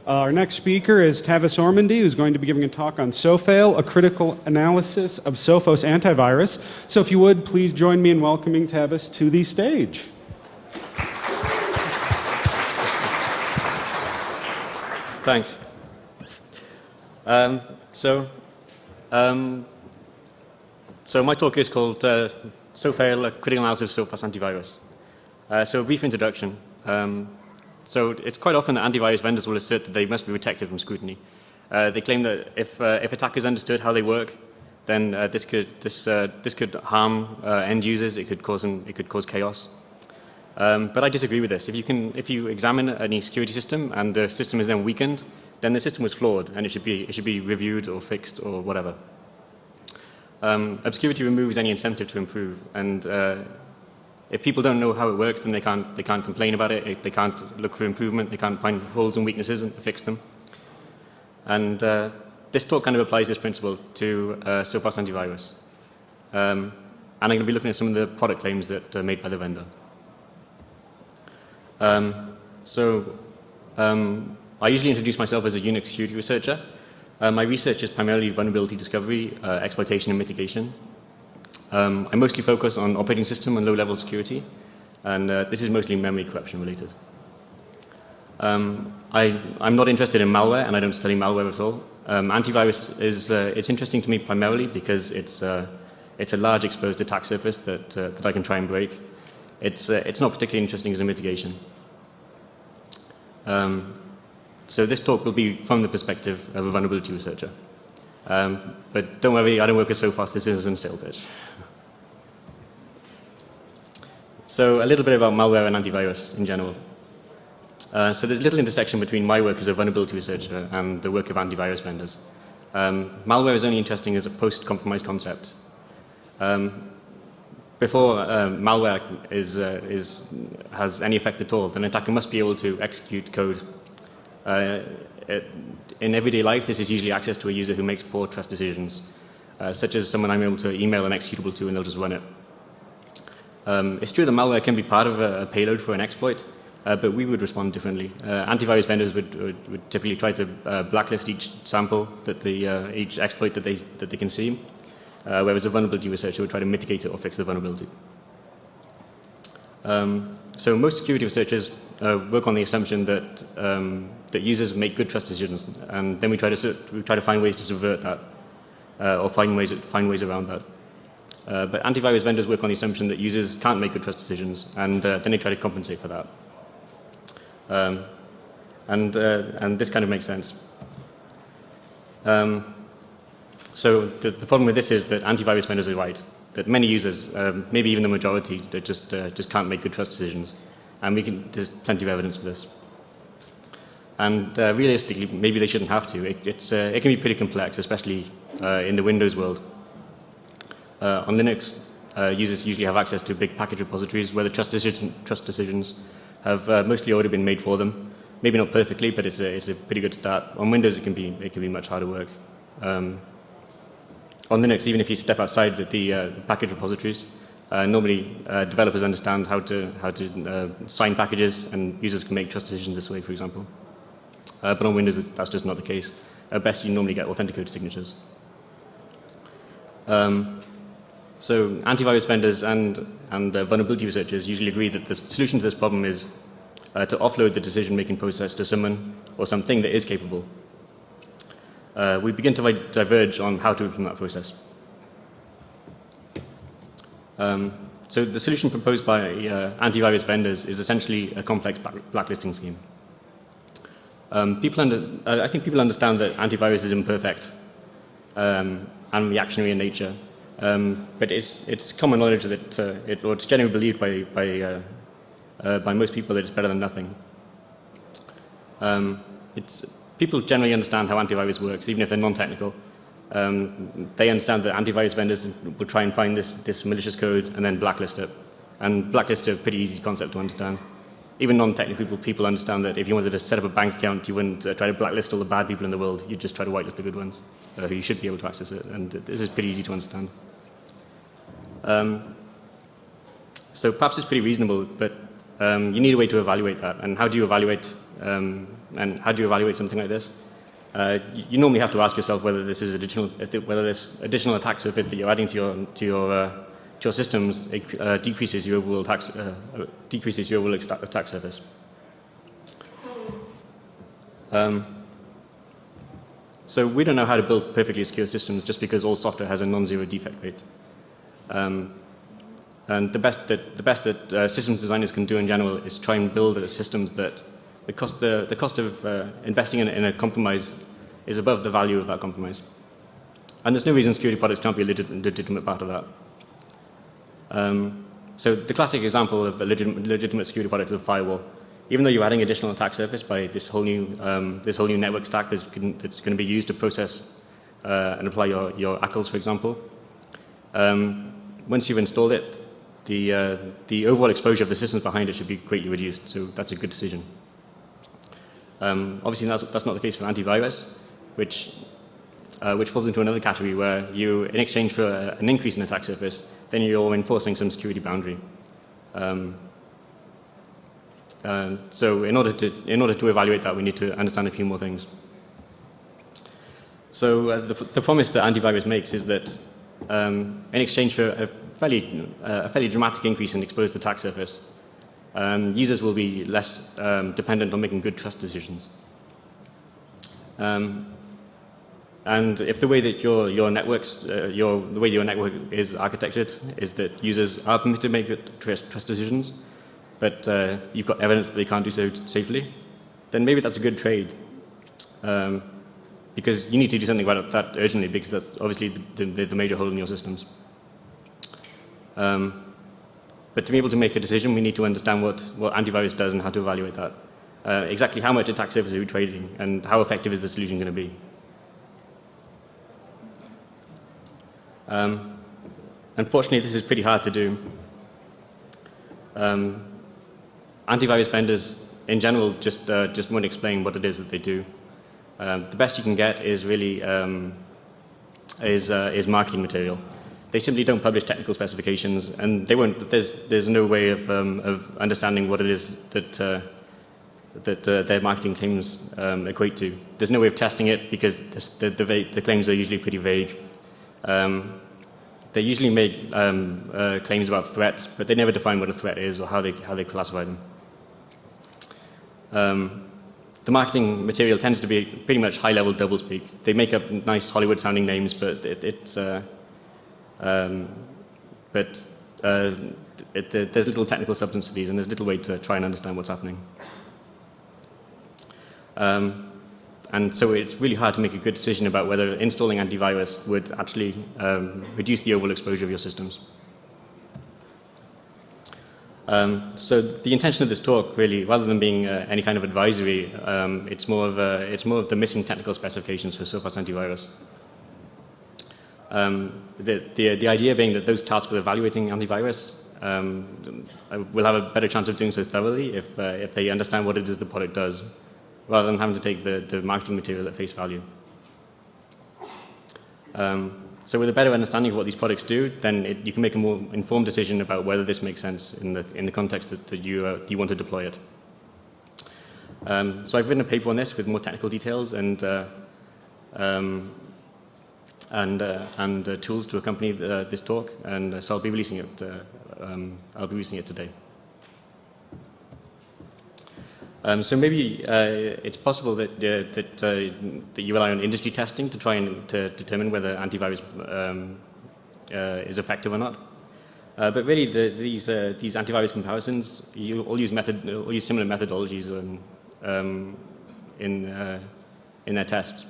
Our next speaker is Tavis Ormandy, who's going to be giving a talk on Sophail, a critical analysis of Sophos antivirus. So if you would, please join me in welcoming Tavis to the stage. Thanks. So my talk is called Sophail, a critical analysis of Sophos antivirus. So a brief introduction. So it's quite often that antivirus vendors will assert that they must be protected from scrutiny. They claim that if attackers understood how they work, then this could harm end users. It could cause chaos. But I disagree with this. If you examine any security system and the system is then weakened, then the system was flawed and it should be reviewed or fixed or whatever. Obscurity removes any incentive to improve, and if people don't know how it works, then they can't complain about it. They can't look for improvement. They can't find holes and weaknesses and fix them. And this talk kind of applies this principle to Sophos antivirus. And I'm going to be looking at some of the product claims that are made by the vendor. I usually introduce myself as a Unix security researcher. My research is primarily vulnerability discovery, exploitation, and mitigation. I mostly focus on operating system and low-level security, and this is mostly memory corruption related. I'm not interested in malware, and I don't study malware at all. Antivirus it's interesting to me primarily because it's a large exposed attack surface that I can try and break. It's not particularly interesting as a mitigation. So this talk will be from the perspective of a vulnerability researcher. But don't worry, I don't work at Sophos. This isn't a sales pitch. So a little bit about malware and antivirus in general. So there's little intersection between my work as a vulnerability researcher and the work of antivirus vendors. Malware is only interesting as a post-compromise concept. Before malware has any effect at all, then an attacker must be able to execute code. In everyday life, this is usually access to a user who makes poor trust decisions, such as someone I'm able to email an executable to and they'll just run it. It's true that malware can be part of a payload for an exploit, but we would respond differently. Antivirus vendors would typically try to blacklist each sample, each exploit that they can see, whereas a vulnerability researcher would try to mitigate it or fix the vulnerability. So most security researchers work on the assumption that users make good trust decisions, and then we try to find ways to subvert that, or find ways around that. But antivirus vendors work on the assumption that users can't make good trust decisions, and then they try to compensate for that. And this kind of makes sense. So the problem with this is that antivirus vendors are right, that many users, maybe even the majority, that just can't make good trust decisions, and there's plenty of evidence for this. And realistically, maybe they shouldn't have to. It can be pretty complex, especially in the Windows world. On Linux, users usually have access to big package repositories where the trust decisions have mostly already been made for them. Maybe not perfectly, but it's a pretty good start. On Windows, it can be much harder work. On Linux, even if you step outside the package repositories, normally developers understand how to sign packages, and users can make trust decisions this way, for example. But on Windows, that's just not the case. At best, you normally get authenticated signatures. So antivirus vendors and vulnerability researchers usually agree that the solution to this problem is to offload the decision-making process to someone or something that is capable. We begin to diverge on how to implement that process. So the solution proposed by antivirus vendors is essentially a complex blacklisting scheme. I think people understand that antivirus is imperfect and reactionary in nature. But it's common knowledge that it's generally believed by most people that it's better than nothing. People generally understand how antivirus works, even if they're non-technical. They understand that antivirus vendors will try and find this malicious code and then blacklist it. And blacklist is a pretty easy concept to understand. Even non-technical people understand that if you wanted to set up a bank account, you wouldn't try to blacklist all the bad people in the world. You'd just try to whitelist the good ones, who you should be able to access it. And this is pretty easy to understand. So perhaps it's pretty reasonable, but you need a way to evaluate that. And how do you evaluate And how do you evaluate something like this? You normally have to ask yourself whether this is whether this additional attack surface that you're adding to your systems decreases your overall attack surface. So we don't know how to build perfectly secure systems just because all software has a non-zero defect rate. And the best that systems designers can do in general is try and build systems that the cost of investing in a compromise is above the value of that compromise. And there's no reason security products can't be a legitimate part of that. So the classic example of a legitimate security product is a firewall. Even though you're adding additional attack surface by this whole new network stack that's going to be used to process and apply your ACLs, for example, once you've installed it, the overall exposure of the systems behind it should be greatly reduced. So that's a good decision. Obviously, that's not the case for antivirus, which falls into another category where you, in exchange for an increase in attack surface, then you're enforcing some security boundary. So in order to evaluate that, we need to understand a few more things. So the promise that antivirus makes is that in exchange for a fairly dramatic increase in exposed attack surface, users will be less dependent on making good trust decisions. And if the way that your network is architectured is that users are permitted to make good trust decisions, but you've got evidence that they can't do so safely, then maybe that's a good trade. Because you need to do something about that urgently, because that's obviously the major hole in your systems. But to be able to make a decision, we need to understand what antivirus does and how to evaluate that. Exactly how much attack surface are we trading, and how effective is the solution going to be. Unfortunately, this is pretty hard to do. Antivirus vendors, in general, just won't explain what it is that they do. The best you can get is really is marketing material. They simply don't publish technical specifications, and they won't. There's no way of understanding what it is that their marketing claims equate to. There's no way of testing it because the claims are usually pretty vague. They usually make claims about threats, but they never define what a threat is or how they classify them. The marketing material tends to be pretty much high-level doublespeak. They make up nice Hollywood-sounding names, but there's little technical substance to these, and there's little way to try and understand what's happening. And so it's really hard to make a good decision about whether installing antivirus would actually reduce the overall exposure of your systems. So the intention of this talk, really, rather than being any kind of advisory, it's more of the missing technical specifications for Sophos antivirus. The idea being that those tasked with evaluating antivirus will have a better chance of doing so thoroughly if they understand what it is the product does, rather than having to take the marketing material at face value. So with a better understanding of what these products do, then you can make a more informed decision about whether this makes sense in the context that you want to deploy it. So I've written a paper on this with more technical details and tools to accompany this talk, and so I'll be releasing it today. So maybe it's possible that you rely on industry testing to try and to determine whether antivirus is effective or not. But really, these antivirus comparisons, you all use similar methodologies in their tests.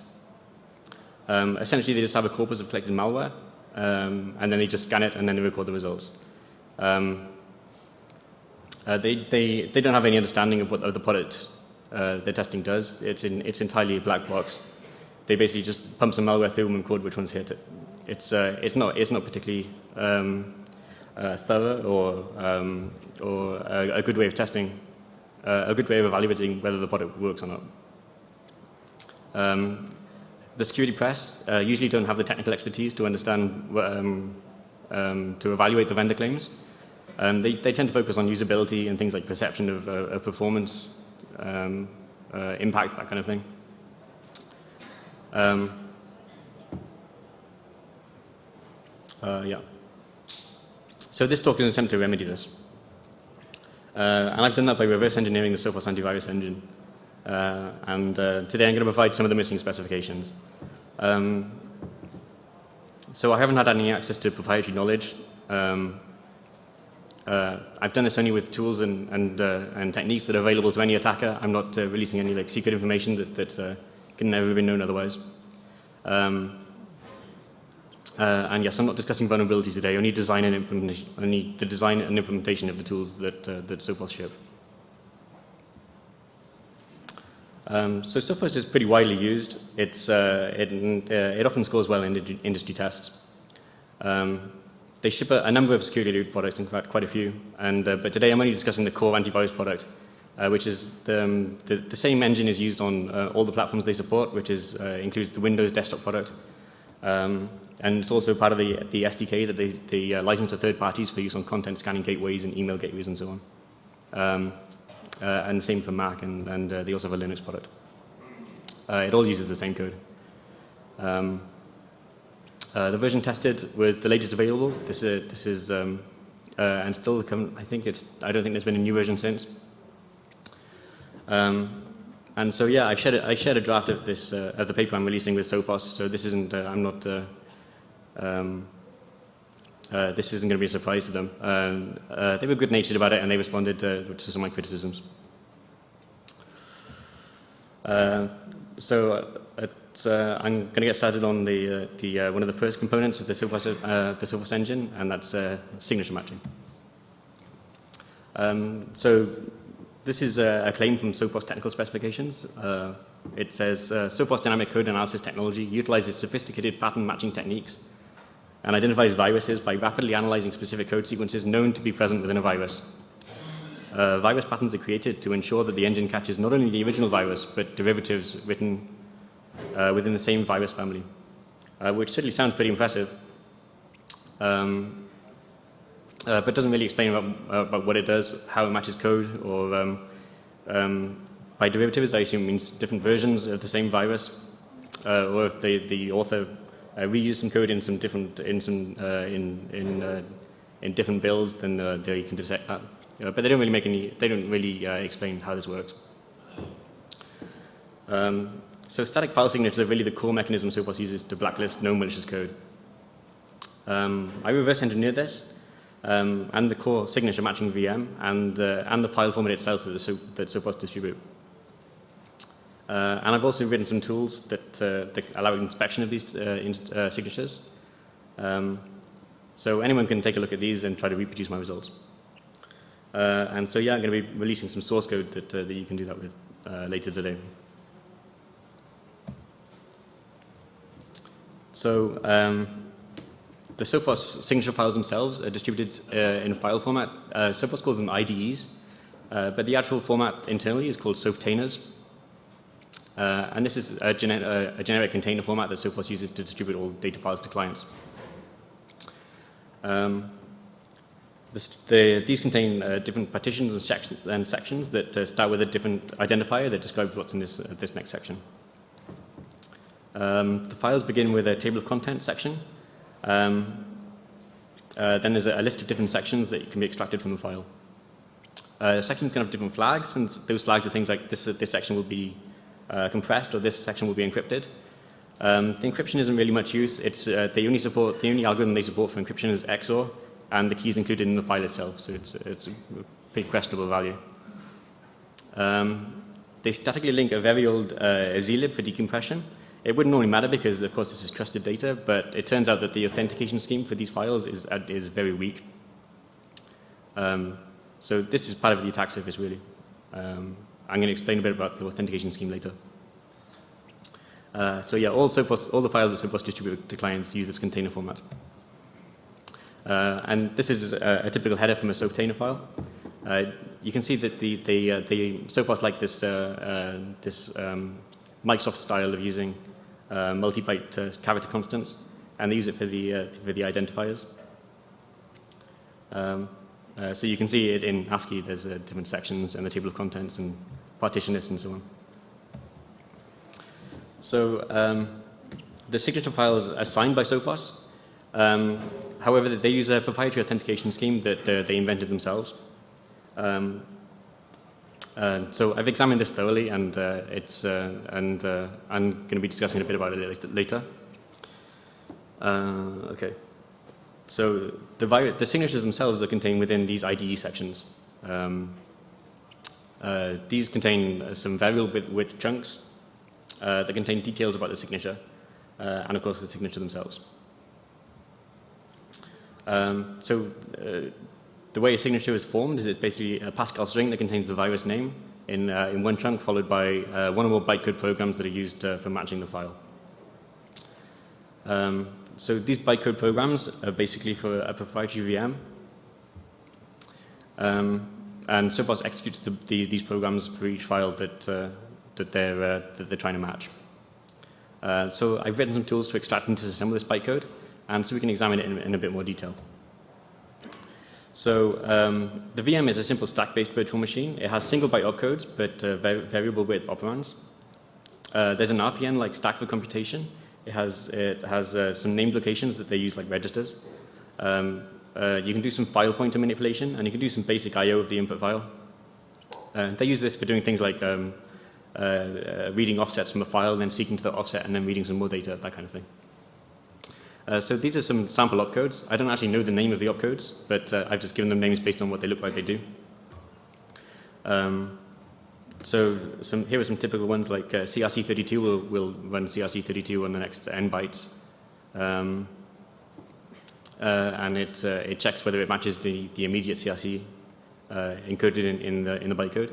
Essentially, they just have a corpus of collected malware, and then they just scan it and then they record the results. They don't have any understanding of what the product their testing does. It's entirely a black box. They basically just pump some malware through and record which ones hit it. It's not particularly thorough or a good way of testing, a good way of evaluating whether the product works or not. The security press usually don't have the technical expertise to understand to evaluate the vendor claims. They tend to focus on usability and things like perception of performance, impact, that kind of thing. Yeah. So this talk is an attempt to remedy this. And I've done that by reverse engineering the Sophos antivirus engine. Today I'm going to provide some of the missing specifications. So I haven't had any access to proprietary knowledge. I've done this only with tools and techniques that are available to any attacker. I'm not releasing any like secret information that can never be known otherwise. And yes, I'm not discussing vulnerabilities today. Only design and implementation. Only the design and implementation of the tools that Sophos ship. So Sophos is pretty widely used. It often scores well in industry tests. They ship a number of security products, in fact, quite a few. But today I'm only discussing the core antivirus product, which is the same engine is used on all the platforms they support, which includes the Windows desktop product. And it's also part of the SDK that they license to third parties for use on content scanning gateways and email gateways and so on. And same for Mac, and they also have a Linux product. It all uses the same code. The version tested was the latest available. This is and still I don't think there's been a new version since. And so yeah, I've shared a draft of this of the paper I'm releasing with Sophos. So this isn't this isn't going to be a surprise to them. They were good-natured about it, and they responded to some of my criticisms. I'm going to get started on one of the first components of the Sophos engine, and that's signature matching. So this is a claim from Sophos technical specifications. It says Sophos dynamic code analysis technology utilizes sophisticated pattern matching techniques and identifies viruses by rapidly analyzing specific code sequences known to be present within a virus. Virus patterns are created to ensure that the engine catches not only the original virus, but derivatives written within the same virus family, which certainly sounds pretty impressive, but doesn't really explain about what it does, how it matches code, or by derivatives I assume it means different versions of the same virus, or if the author reused some code in some different in different builds, then they can detect that. But they don't really explain how this works. So static file signatures are really the core mechanism Sophos uses to blacklist known malicious code. I reverse engineered this and the core signature matching VM and the file format itself that Sophos distribute. And I've also written some tools that allow inspection of these signatures. So anyone can take a look at these and try to reproduce my results. And so yeah, I'm going to be releasing some source code that you can do that with later today. So the Sophos signature files themselves are distributed in file format. Sophos calls them IDEs, but the actual format internally is called Softainers. And this is a generic container format that Sophos uses to distribute all data files to clients. These contain different partitions and sections that start with a different identifier that describes what's in this next section. The files begin with a table of contents section. Then there's a list of different sections that can be extracted from the file. Sections can have different flags, and those flags are things like this section will be compressed, or this section will be encrypted. The encryption isn't really much use. The only algorithm they support for encryption is XOR, and the key is included in the file itself, so it's a pretty questionable value. They statically link a very old zlib for decompression. It wouldn't normally matter because, of course, this is trusted data, but it turns out that the authentication scheme for these files is very weak. So this is part of the attack surface, really. I'm going to explain a bit about the authentication scheme later. So yeah, all the files that Sophos distribute to clients use this container format. And this is a typical header from a Softainer file. You can see that the Sophos like this Microsoft style of using multi-byte character constants, and they use it for the identifiers. So you can see it in ASCII. There's different sections and the table of contents and partition lists and so So the signature files are signed by Sophos. However, they use a proprietary authentication scheme that they invented themselves. So I've examined this thoroughly, and I'm going to be discussing a bit about it later. Okay. So the signatures themselves are contained within these IDE sections. These contain some variable width chunks that contain details about the signature, and of course the signature themselves. The way a signature is formed is it's basically a Pascal string that contains the virus name in one chunk, followed by one or more bytecode programs that are used for matching the file. So these bytecode programs are basically for a proprietary VM. And Sophos executes these programs for each file that they're trying to match. So I've written some tools to extract and disassemble this bytecode, and so we can examine it in a bit more detail. So the VM is a simple stack-based virtual machine. It has single byte opcodes, but variable width operands. There's an RPN like stack for computation. It has some named locations that they use like registers. You can do some file pointer manipulation, and you can do some basic I/O of the input file. They use this for doing things like reading offsets from a file, then seeking to the offset, and then reading some more data, that kind of thing. So these are some sample opcodes. I don't actually know the name of the opcodes, but I've just given them names based on what they look like they do. So here are some typical ones, like CRC32 will run CRC32 on the next n bytes. And it checks whether it matches the immediate CRC encoded in the bytecode.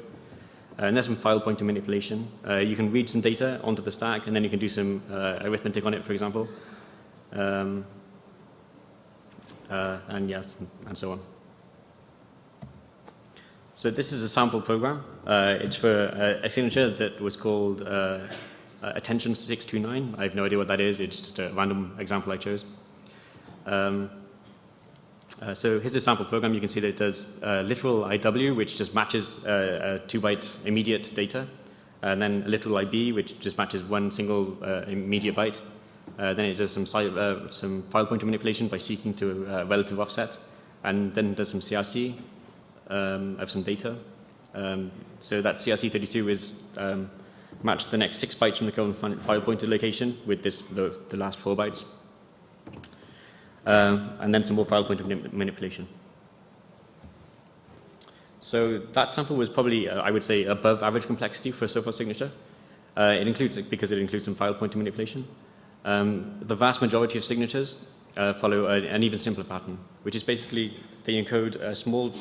And there's some file pointer manipulation. You can read some data onto the stack, and then you can do some arithmetic on it, for example. And yes, and so on. So this is a sample program. It's for a signature that was called attention 629. I have no idea what that is. It's just a random example I chose. So here's a sample program. You can see that it does literal IW, which just matches 2-byte immediate data, and then a literal IB, which just matches one single immediate byte. Then it does some file pointer manipulation by seeking to a relative offset, and then does some CRC of some data. So that CRC32 is matched the next 6 bytes from the current file pointer location with the last 4 bytes. And then some more file pointer manipulation. So that sample was probably, I would say, above average complexity for a Sophos signature. Because it includes some file pointer manipulation. The vast majority of signatures follow an even simpler pattern, which is basically they encode a small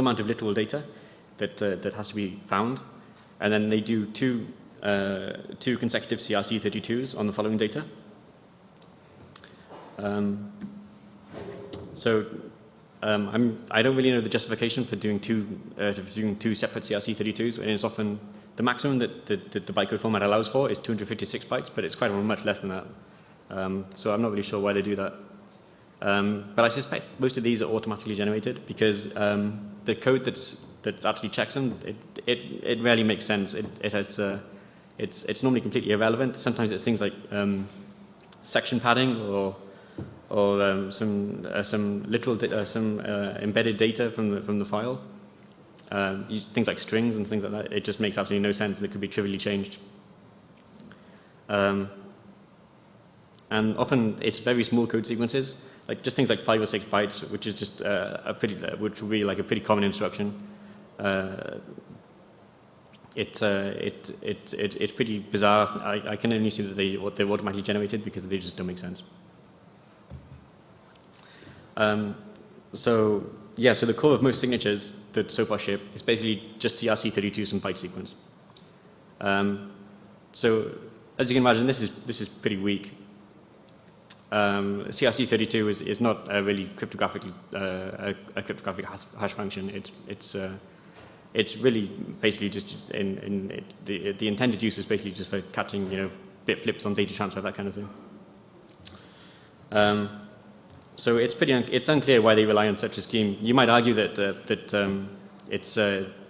amount of literal data that has to be found, and then they do two consecutive CRC32s on the following data. I don't really know the justification for doing two separate CRC32s, and it's often the maximum that the bytecode format allows for is 256 bytes, but it's quite much less than that. So I'm not really sure why they do that. But I suspect most of these are automatically generated because the code that actually checks them, it rarely makes sense. It's normally completely irrelevant. Sometimes it's things like section padding or some embedded data from the file. Things like strings and things like that. It just makes absolutely no sense. It could be trivially changed. And often it's very small code sequences, like just things like 5 or 6 bytes, which is just which would be like a pretty common instruction. It's pretty bizarre. I can only see that they're automatically generated because they just don't make sense. So the core of most signatures that Sophos ship is basically just CRC32 some byte sequence. So as you can imagine, this is pretty weak. CRC32 is not a really cryptographic hash function. It's really basically just the intended use is basically just for catching bit flips on data transfer, that kind of thing. So it's unclear why they rely on such a scheme. You might argue that the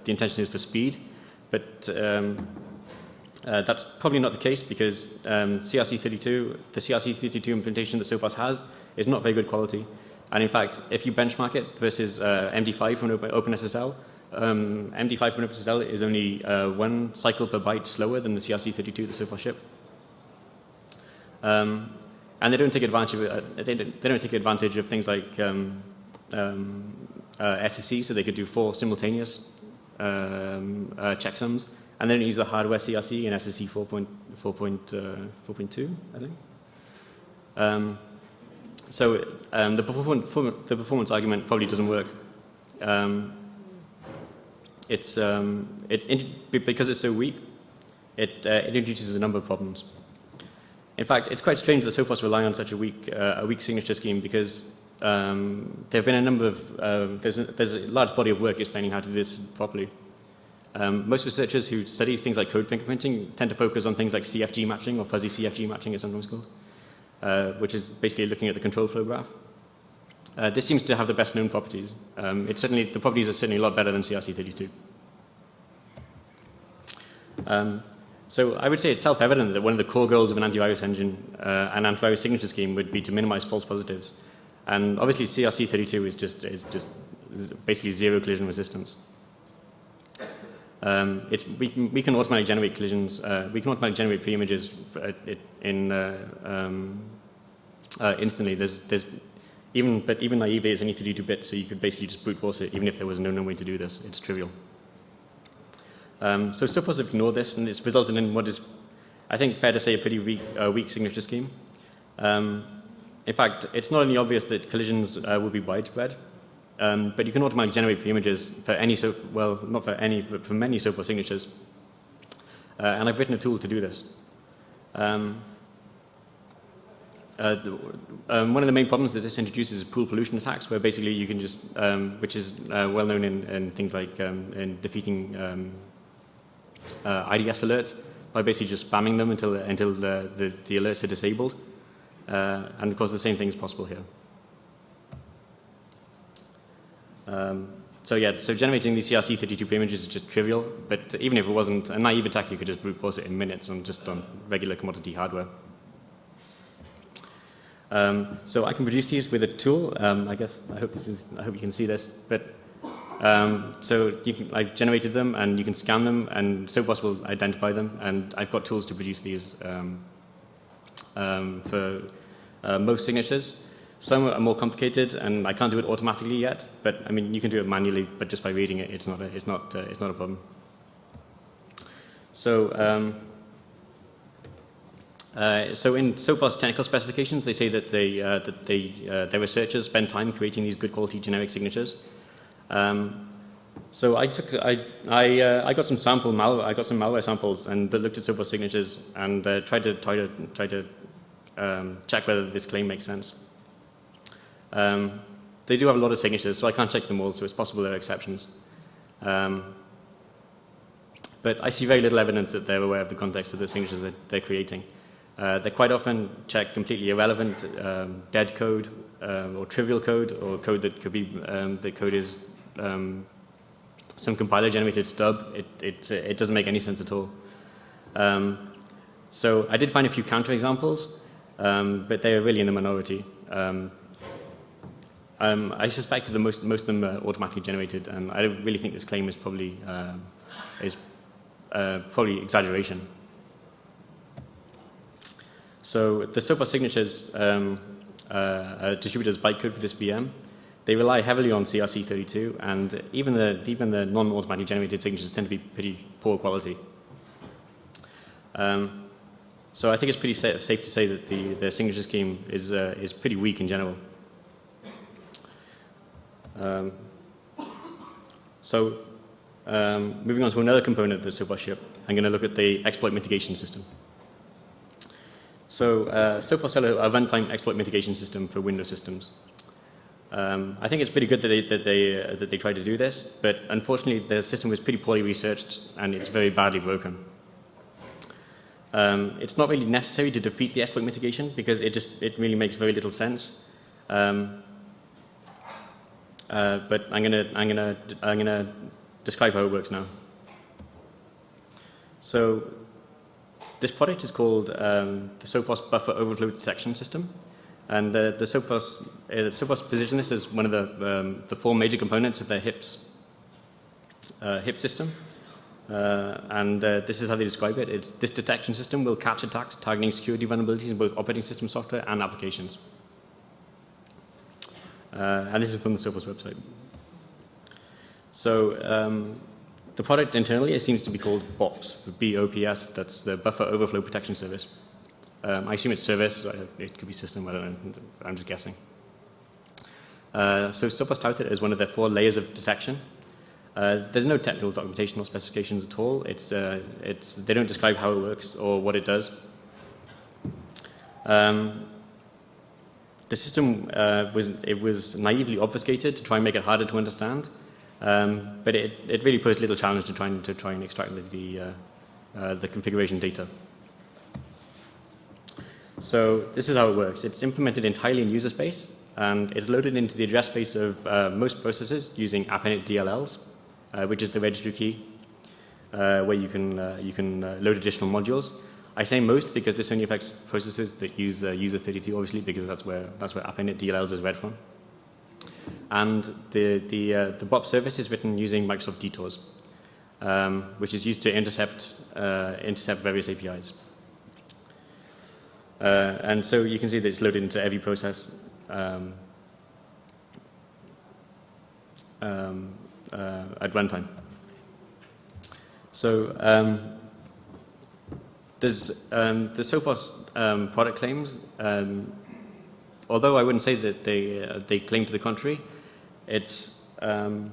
intention is for speed, but That's probably not the case because CRC32, the CRC32 implementation that Sophos has is not very good quality. And in fact, if you benchmark it versus MD5 from OpenSSL, MD5 from OpenSSL is only 1 cycle per byte slower than the CRC32 that Sophos ship. And they don't take advantage of they don't take advantage of things like SSC, so they could do 4 simultaneous checksums, and they don't use the hardware CRC in SSC 4.2, I think. So the performance argument probably doesn't work. Because it's so weak, it introduces a number of problems. In fact, it's quite strange that Sophos rely on such a weak signature scheme because there have been a number of there's a large body of work explaining how to do this properly. Most researchers who study things like code fingerprinting tend to focus on things like CFG matching, or fuzzy CFG matching it's sometimes called, which is basically looking at the control flow graph. This seems to have the best known properties. The properties are certainly a lot better than CRC32. So I would say it's self-evident that one of the core goals of an antivirus engine, an antivirus signature scheme, would be to minimize false positives. And obviously CRC32 is just basically zero collision resistance. We can automatically generate collisions. We can automatically generate pre-images instantly. Even naively, it's only 32 bits, so you could basically just brute force it, even if there was no known way to do this. It's trivial. So Sophos have ignored this, and it's resulted in what is, I think, fair to say, a pretty weak signature scheme. In fact, it's not only obvious that collisions will be widespread, but you can automatically generate pre-images for any, not for any, but for many Sophos signatures. And I've written a tool to do this. One of the main problems that this introduces is pool pollution attacks, where basically you can just, which is well known in things like in defeating IDS alerts, by basically just spamming them until the alerts are disabled. And of course the same thing is possible here. So generating these CRC32 images is just trivial, but even if it wasn't a naive attack, you could just brute force it in minutes on regular commodity hardware. So I can produce these with a tool. I hope you can see this. But so I've generated them, and you can scan them, and Sophos will identify them. And I've got tools to produce these for most signatures. Some are more complicated, and I can't do it automatically yet. But I mean, you can do it manually, but just by reading it, it's not a problem. So. So in Sophos technical specifications, they say that their researchers spend time creating these good quality generic signatures. So I got some malware samples and looked at Sophos signatures and tried to check whether this claim makes sense. They do have a lot of signatures, so I can't check them all. So it's possible there are exceptions. But I see very little evidence that they're aware of the context of the signatures that they're creating. They quite often check completely irrelevant dead code or trivial code, or code that could be the code is some compiler generated stub. It doesn't make any sense at all. So I did find a few counterexamples, but they are really in the minority. I suspect that most of them are automatically generated, and I don't really think this claim is probably exaggeration. So the Sophos signatures are distributed as bytecode for this VM. They rely heavily on CRC32, and even the non-automatically generated signatures tend to be pretty poor quality. So I think it's pretty safe to say that the signature scheme is pretty weak in general. Moving on to another component of the Sophos ship, I'm going to look at the exploit mitigation system. So Sophos sell a runtime exploit mitigation system for Windows systems. I think it's pretty good that they tried to do this, but unfortunately the system was pretty poorly researched and it's very badly broken. It's not really necessary to defeat the exploit mitigation because it really makes very little sense. But I'm gonna describe how it works now. So This product is called the Sophos Buffer Overflow Detection System. And the Sophos position this as one of the 4 major components of their HIP system. This is how they describe it. This detection system will catch attacks targeting security vulnerabilities in both operating system software and applications. And this is from the Sophos website. So the product internally, it seems to be called BOPS, for BOPS. That's the Buffer Overflow Protection Service. I assume it's service. It could be system. I don't know. I'm just guessing. So Sophos touted it as one of their 4 layers of detection. There's no technical documentation or specifications at all. They don't describe how it works or what it does. The system was naively obfuscated to try and make it harder to understand, but it really posed little challenge to try and extract the configuration data. So this is how it works. It's implemented entirely in user space, and it's loaded into the address space of most processors using AppInit DLLs, which is the registry key, where you can load additional modules. I say most because this only affects processors that use user 32, obviously, because that's where AppInit DLLs is read from. And the BOP service is written using Microsoft detours, which is used to intercept various APIs. And so you can see that it's loaded into every process at runtime. So there's the Sophos product claims. Although I wouldn't say that they claim to the contrary, it's they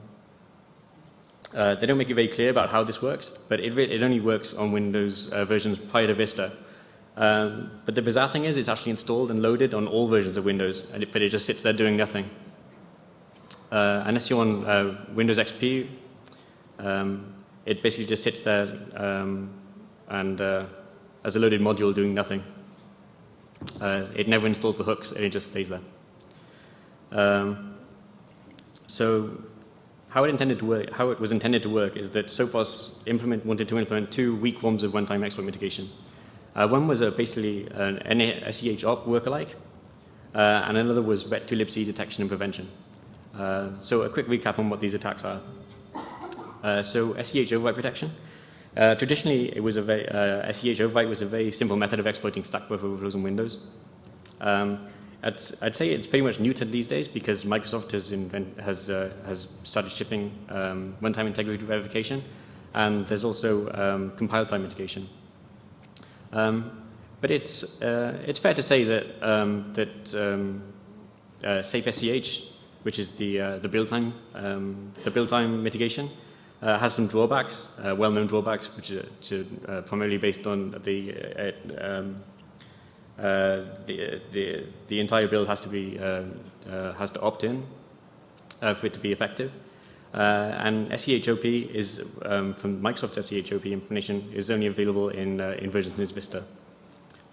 don't make it very clear about how this works. But it only works on Windows versions prior to Vista. But the bizarre thing is, it's actually installed and loaded on all versions of Windows, but it just sits there doing nothing. Unless you're on Windows XP, it basically just sits there and as a loaded module doing nothing. It never installs the hooks, and it just stays there. So how it was intended to work is that Sophos wanted to implement 2 weak forms of runtime exploit mitigation. One was basically an SEH op workalike, and another was ret2libc detection and prevention. So a quick recap on what these attacks are. So SEH overwrite protection. Traditionally, it was SEH overwrite was a very simple method of exploiting stack buffer overflows in Windows. I'd say it's pretty much new to these days because Microsoft has started shipping runtime integrity verification, and there's also compile time mitigation. But it's fair to say that safe SEH, which is the build time mitigation, has some drawbacks, well-known drawbacks, which are primarily based on the entire build has to opt in for it to be effective. And SEHOP is from Microsoft's SEHOP implementation is only available in versions in Vista.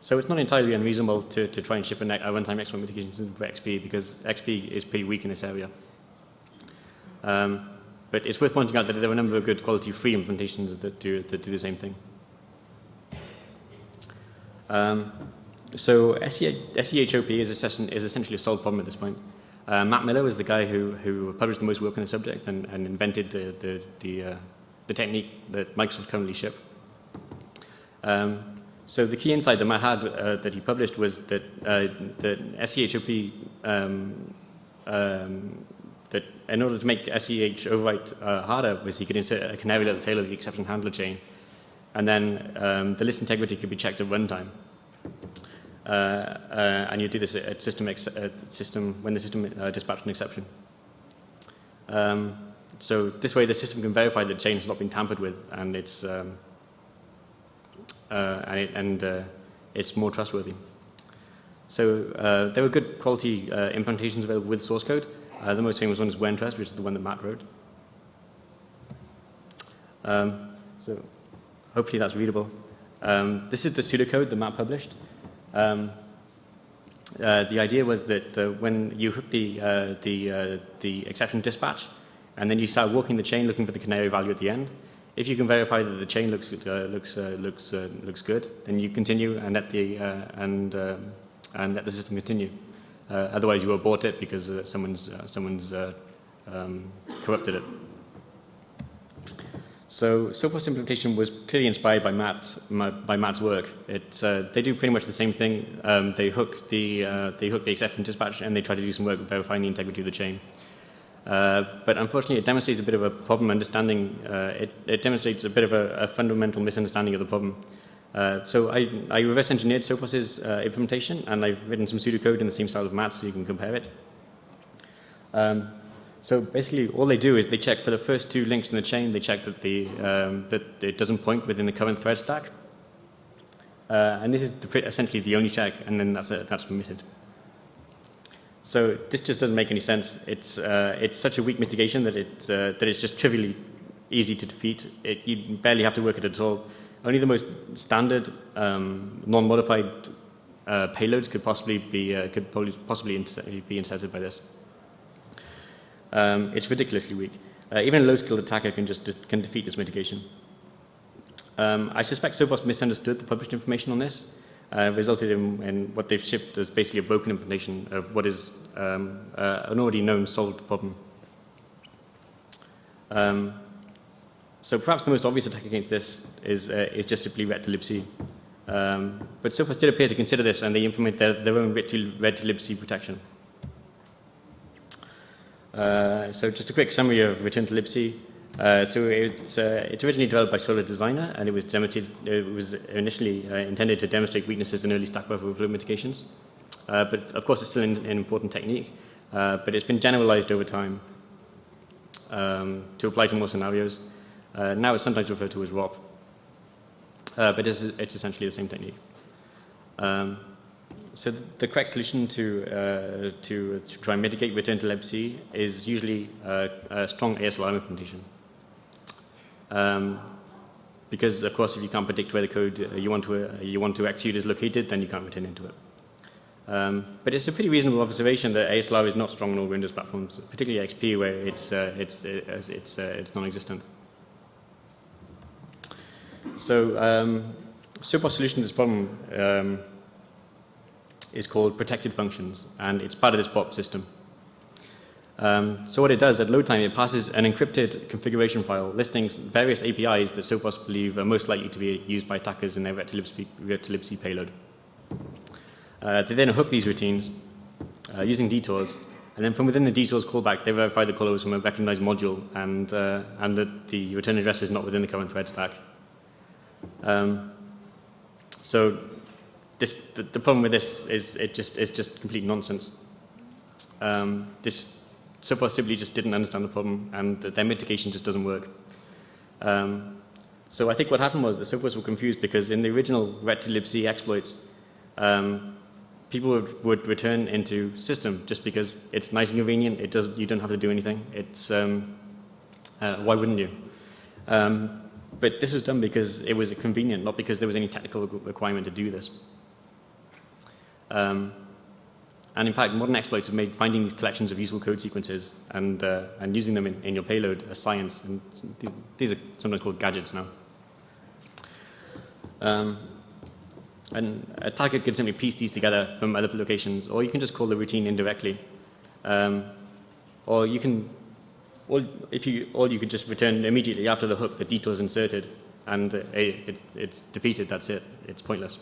So it's not entirely unreasonable to try and ship a runtime exploit mitigation system for XP because XP is pretty weak in this area. But it's worth pointing out that there are a number of good quality free implementations that do the same thing. So SEHOP is essentially a solved problem at this point. Matt Miller was the guy who published the most work on the subject and invented the technique that Microsoft currently ship. So the key insight that Matt had that he published was that SEHOP that in order to make SEH overwrite harder was he could insert a canary at the tail of the exception handler chain, and then the list integrity could be checked at runtime. And you do this at system when the system dispatched an exception. So this way the system can verify that the chain has not been tampered with, and it's more trustworthy. So there were good quality implementations available with source code. The most famous one is WenTrust, which is the one that Matt wrote. So hopefully that's readable. This is the pseudocode that Matt published. The idea was that when you hook the exception dispatch and then you start walking the chain looking for the canary value at the end, if you can verify that the chain looks good, then you continue and let the system continue. Otherwise, you abort it because someone's corrupted it. So Sophos implementation was clearly inspired by Matt's work. They do pretty much the same thing. They hook the exception dispatch, and they try to do some work verifying the integrity of the chain. But unfortunately, it demonstrates a bit of a problem understanding. It demonstrates a bit of a fundamental misunderstanding of the problem. So I reverse engineered Sophos's implementation, and I've written some pseudocode in the same style of Matt, so you can compare it. So basically, all they do is they check for the first two links in the chain. They check that that it doesn't point within the current thread stack, and this is essentially the only check, and then that's permitted. So this just doesn't make any sense. It's such a weak mitigation that it's just trivially easy to defeat. You barely have to work it at all. Only the most standard non-modified payloads could possibly be inserted by this. It's ridiculously weak. Even a low-skilled attacker can defeat this mitigation. I suspect Sophos misunderstood the published information on this, resulted in what they've shipped as basically a broken implementation of what is an already known solved problem. So perhaps the most obvious attack against this is just simply ret to libc. But Sophos did appear to consider this, and they implement their own ret to libc protection. So just a quick summary of return to libc. So it's originally developed by Solid Designer, and it was initially intended to demonstrate weaknesses in early stack buffer overflow mitigations. But of course, it's still an important technique. But it's been generalized over time to apply to more scenarios. Now it's sometimes referred to as ROP, but it's essentially the same technique. So the correct solution to try and mitigate return to libc is usually a strong ASLR implementation. Because of course, if you can't predict where the code you want to execute is located, then you can't return into it. But it's a pretty reasonable observation that ASLR is not strong on all Windows platforms, particularly XP, where it's non-existent. So Sophos' solution to this problem is called protected functions, and it's part of this BOP system. So what it does, at load time, it passes an encrypted configuration file listing various APIs that Sophos believe are most likely to be used by attackers in their ret to libc payload. They then hook these routines using detours, and then from within the detours callback, they verify the caller was from a recognized module and that the return address is not within the current thread stack. So the problem with this is it's just complete nonsense. Sophos simply just didn't understand the problem, and their mitigation just doesn't work. So I think what happened was that Sophos were confused because in the original ret to libc exploits, people would return into system just because it's nice and convenient. You don't have to do anything. Why wouldn't you? But this was done because it was convenient, not because there was any technical requirement to do this. And in fact, modern exploits have made finding these collections of useful code sequences and using them in your payload a science. And these are sometimes called gadgets now. And an attacker can simply piece these together from other locations, or you can just call the routine indirectly. Or you could just return immediately after the hook, the detour is inserted, and it's defeated. That's it. It's pointless.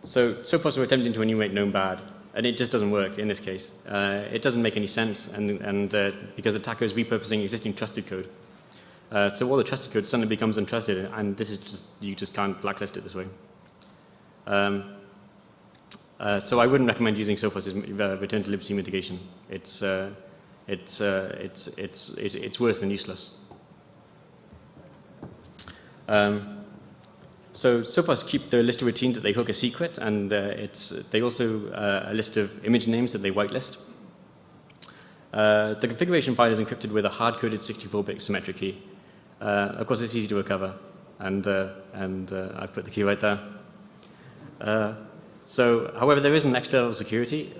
So Sophos were attempting to enumerate known bad, and it just doesn't work in this case. It doesn't make any sense, and because attackers repurposing existing trusted code. So all the trusted code suddenly becomes untrusted, and this is you just can't blacklist it this way. So I wouldn't recommend using Sophos' return to libc mitigation. It's worse than useless. So Sophos keep the list of routines that they hook a secret, and they also a list of image names that they whitelist. The configuration file is encrypted with a hard-coded 64-bit symmetric key. Of course, it's easy to recover, and I've put the key right there. So, however, there is an extra level of security.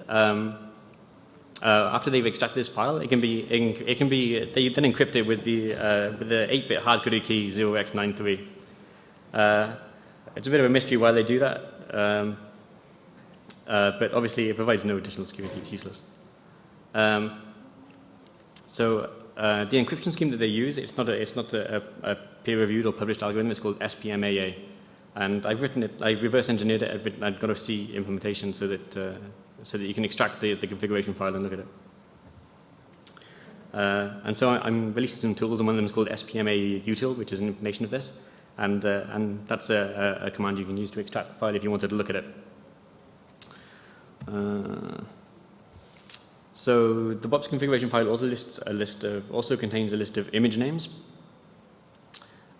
after they've extracted this file, they then encrypt it with the 8-bit hard-coded key 0x93. It's a bit of a mystery why they do that, but obviously it provides no additional security. It's useless. So the encryption scheme that they use, it's not a peer-reviewed or published algorithm. It's called SPMAA, and I've reverse engineered it. I've got a C implementation so that you can extract the configuration file and look at it. And so I'm releasing some tools, and one of them is called SPMAA util, which is an implementation of this, and that's a command you can use to extract the file if you wanted to look at it. So the BOPS configuration file also contains a list of image names,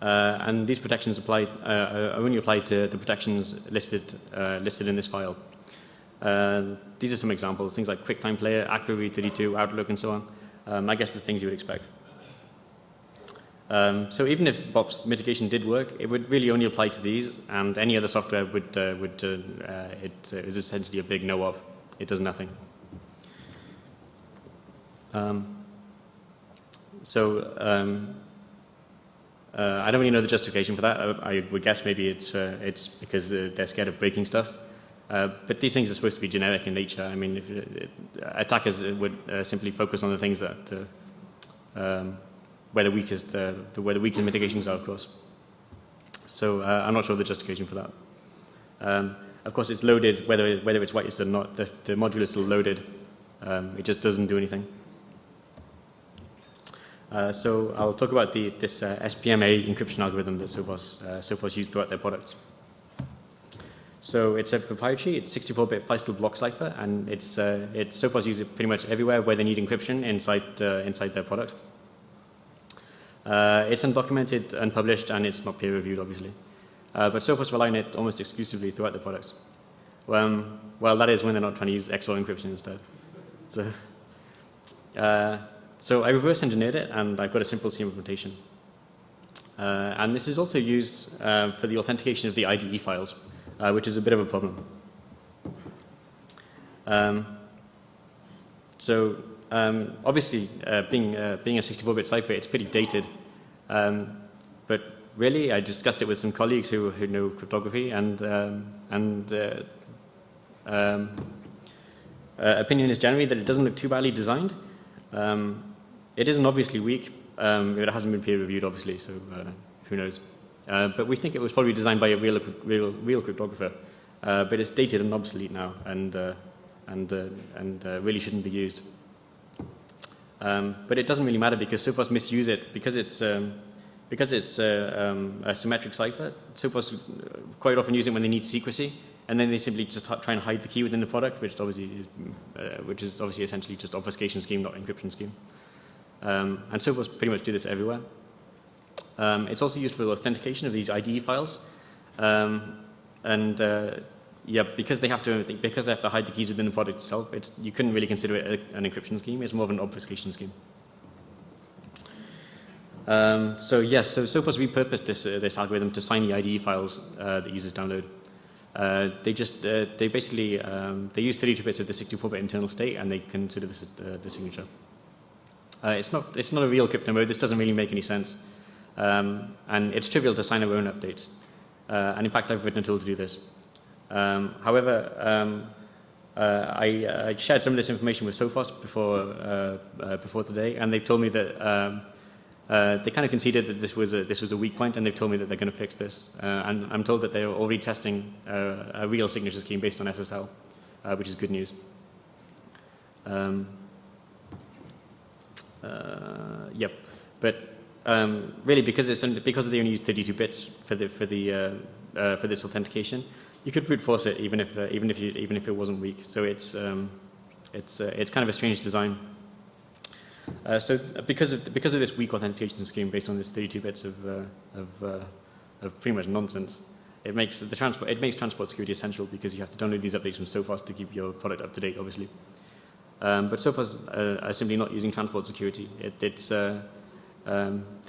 and these protections are only applied to the protections listed in this file. These are some examples, things like QuickTime Player, Active32, Outlook, and so on. I guess the things you would expect. So even if BOPS mitigation did work, it would really only apply to these, and any other software it is essentially a big no-op. It does nothing. I don't really know the justification for that. I would guess maybe it's because they're scared of breaking stuff. But these things are supposed to be generic in nature. I mean, attackers would simply focus on the things that where the weakest mitigations are, of course. So I'm not sure of the justification for that. Of course, it's loaded whether it's whitelisted or not. The module is still loaded. It just doesn't do anything. So I'll talk about this SPMA encryption algorithm that Sophos used throughout their products. So it's a proprietary, it's 64-bit Feistel block cipher, and Sophos use it pretty much everywhere where they need encryption inside their product. It's undocumented, unpublished, and it's not peer-reviewed, obviously. But Sophos rely on it almost exclusively throughout the products. Well, that is when they're not trying to use XOR encryption instead. So I reverse engineered it, and I've got a simple C implementation. And this is also used for the authentication of the IDE files, which is a bit of a problem. Obviously, being a 64-bit cipher, it's pretty dated. But really, I discussed it with some colleagues who know cryptography, and opinion is generally that it doesn't look too badly designed. It isn't obviously weak. It hasn't been peer-reviewed, obviously, so who knows. But we think it was probably designed by a real cryptographer. But it's dated and obsolete now, and really shouldn't be used. But it doesn't really matter because Sophos misuse it because it's a symmetric cipher. Sophos quite often use it when they need secrecy, and then they simply just try and hide the key within the product, which is obviously essentially just obfuscation scheme, not encryption scheme. And Sophos pretty much do this everywhere. It's also used for the authentication of these IDE files, because they have to hide the keys within the product itself. You couldn't really consider it an encryption scheme. It's more of an obfuscation scheme. So Sophos repurposed this algorithm to sign the IDE files that users download. They basically use 32 bits of the 64-bit internal state, and they consider this the signature. It's not a real crypto mode. This doesn't really make any sense, and it's trivial to sign our own updates. And in fact, I've written a tool to do this. However, I shared some of this information with Sophos before today, and they've told me that they kind of conceded that this was a weak point, and they've told me that they're going to fix this. And I'm told that they're already testing a real signature scheme based on SSL, which is good news. Yep, but really because they only use 32 bits for this authentication, you could brute force it even if it wasn't weak. So it's kind of a strange design. So because of this weak authentication scheme based on this 32 bits of pretty much nonsense, it makes transport security essential because you have to download these updates from Sophos to keep your product up to date, obviously. But Sophos are simply not using transport security. They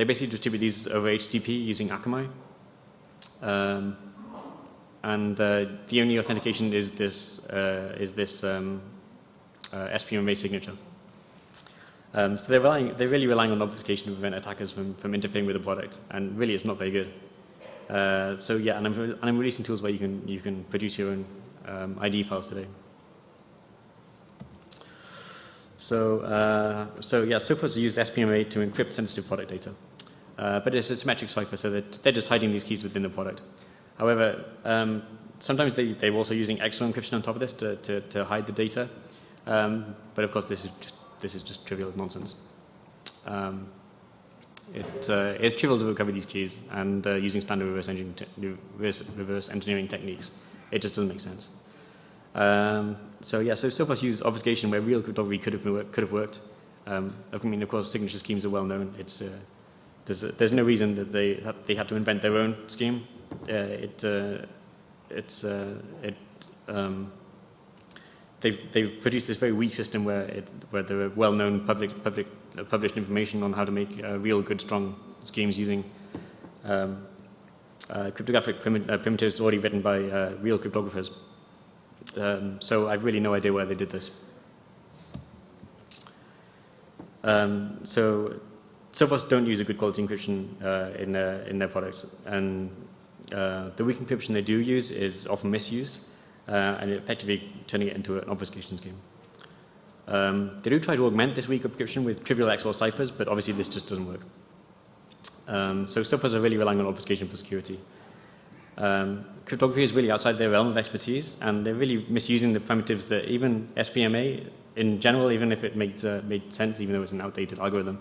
basically distribute these over HTTP using Akamai. And the only authentication is this SPMA signature. So they're really relying on obfuscation to prevent attackers from interfering with the product, and really it's not very good. So yeah, and I'm releasing tools where you can produce your own ID files today. So yeah, Sophos used SPMA to encrypt sensitive product data, but it's a symmetric cipher, so that they're just hiding these keys within the product. However, sometimes they're also using external encryption on top of this to hide the data, but of course this is just trivial nonsense. It's trivial to recover these keys, and using standard reverse engineering techniques, it just doesn't make sense. So yeah, so Sophos used obfuscation where real cryptography could have worked. I mean, of course, signature schemes are well known. There's no reason that they had to invent their own scheme. They've produced this very weak system where there are well-known published information on how to make real good strong schemes using cryptographic primitives already written by real cryptographers. So I've really no idea why they did this. So Sophos don't use a good quality encryption in their products, and the weak encryption they do use is often misused, and effectively turning it into an obfuscation scheme. They do try to augment this weak encryption with trivial XOR ciphers, but obviously this just doesn't work. So Sophos are really relying on obfuscation for security. Cryptography is really outside their realm of expertise, and they're really misusing the primitives that even SPMA in general, even if it made sense, even though it's an outdated algorithm,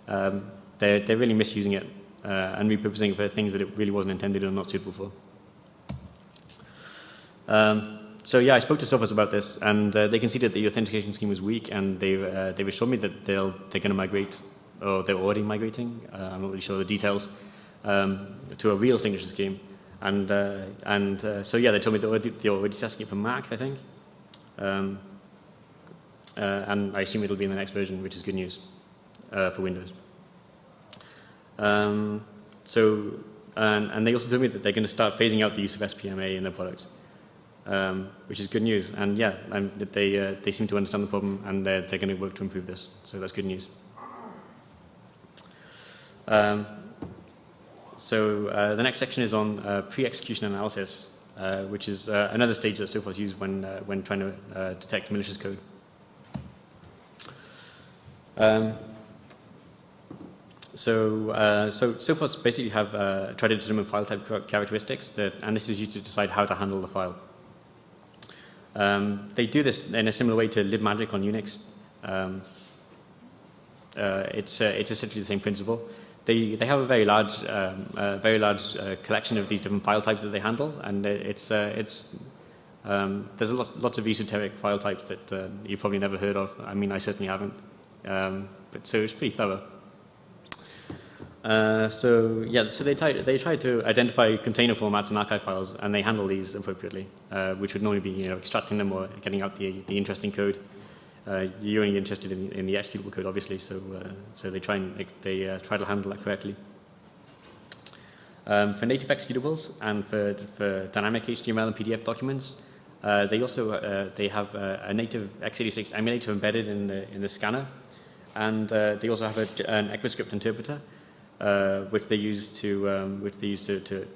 they're really misusing it and repurposing it for things that it really wasn't intended or not suitable for. So yeah, I spoke to Sophos about this, and they conceded that the authentication scheme was weak, and they've assured me that they're going to migrate, or they're already migrating. I'm not really sure the details, to a real signature scheme. And so yeah, they told me they're already testing it for Mac, I think, and I assume it'll be in the next version, which is good news for Windows. And they also told me that they're going to start phasing out the use of SPMA in their products, which is good news. And yeah, they seem to understand the problem, and they're going to work to improve this. So that's good news. So the next section is on pre-execution analysis, which is another stage that Sophos use when trying to detect malicious code. So Sophos basically have tried to determine file type characteristics and this is used to decide how to handle the file. They do this in a similar way to libmagic on Unix. It's essentially the same principle. They have a very large collection of these different file types that they handle, and there's lots of esoteric file types that you've probably never heard of. I mean, I certainly haven't. But so it's pretty thorough. So they try to identify container formats and archive files, and they handle these appropriately, which would normally be extracting them or getting out the interesting code. You're only interested in the executable code, obviously, so they try to handle that correctly. For native executables and for dynamic HTML and PDF documents, they also have a native x86 emulator embedded in the scanner, and they also have an ECMAScript interpreter, which they use to